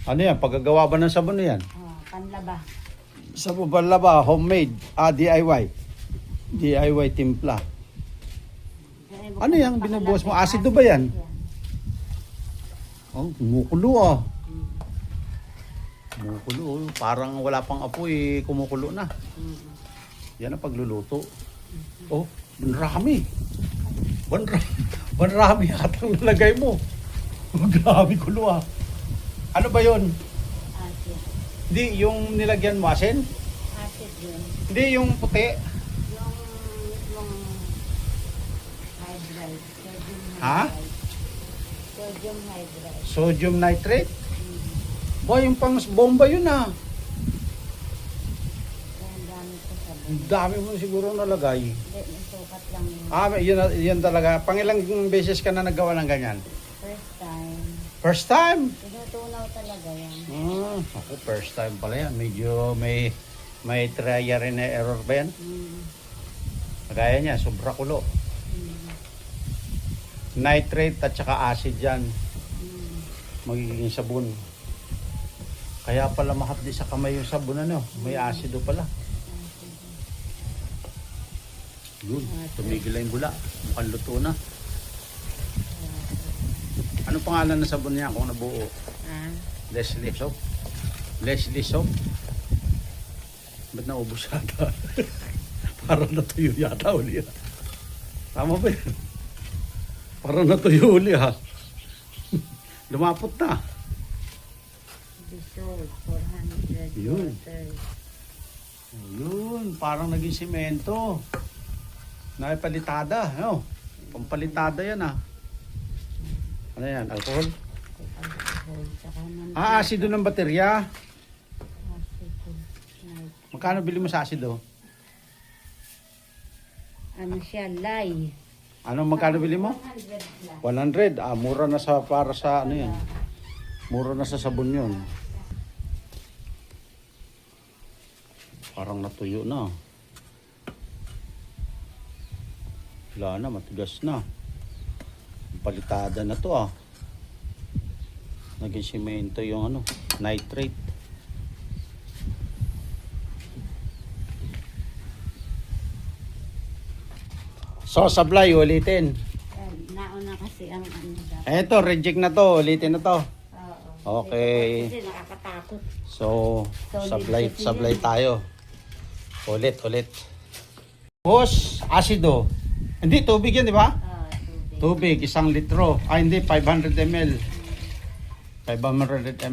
Ano yan? Paggagawa ba ng sabon na yan? Oh, panlaba. Sabon panlaba, homemade. DIY. DIY timpla. Ano yan? Binubuhos mo? Asido ba yan? Oh, kumukulo ah. Kumukulo. Parang wala pang apoy, kumukulo na. Yan ang pagluluto. Oh, banrami. Banrami yata ang nalagay mo. Grabe kulo ah. Ano ba yun? Acid. Hindi, yung nilagyan mo asin? Acid yun. Hindi, yung puti. Yung hydride. Sodium hydride. Ha? Sodium hydride. Sodium nitrate? Boy, yung pang bomba yun ah. Kaya ang dami ko sabon. Ang dami mo siguro nalagay. Hindi, yung sukat lang yun. Yun talaga. Pangilang beses ka na nagawa ng ganyan? First time. First time? Tinutunaw talaga yan. Ako first time pala yan. Medyo may trial and error ba yan? Kagaya niya, sobra kulo. Nitrate at saka acid yan. Magiging sabon. Kaya pala mahapdi sa kamay yung sabon ano. May acido pala. Yun, tumigil na yung bula. Mukhang luto na. Ano pangalan ng sabon niya kung nabuo? Leslie soap. Leslie soap. Ba't naubos yata? Parang natuyo yata uli ha. Tama ba yun? Parang natuyo uli ha. Lumapot na. Dissolve 400 Yun. water. Yun, parang naging simento. Nakipalitada. Ano? Pampalitada yan ha. Ano yan? Alcohol? Alcohol. Saka Asido ng baterya. Asido. Magkano bili mo sa asido? Ano siya? Lye. Ano magkano bili mo? 100 plus. 100. Mura na sa para sa ano yan. Mura na sa sabon yun. Parang natuyo na. Wala na, matigas na. Palitada na to ah. Naging simento yung ano, nitrate. So, supply, ulitin. Nauna kasi ang ano dapat. Eto, reject na to. Ulitin na to. Oo. Okay. Kasi nakakatakot. So, Solid supply tayo. Ulit. Boss, asido. Hindi, tubig yan, di ba? Tubig. Tubig, 1 litro. Hindi, 500 ml. 500 ml.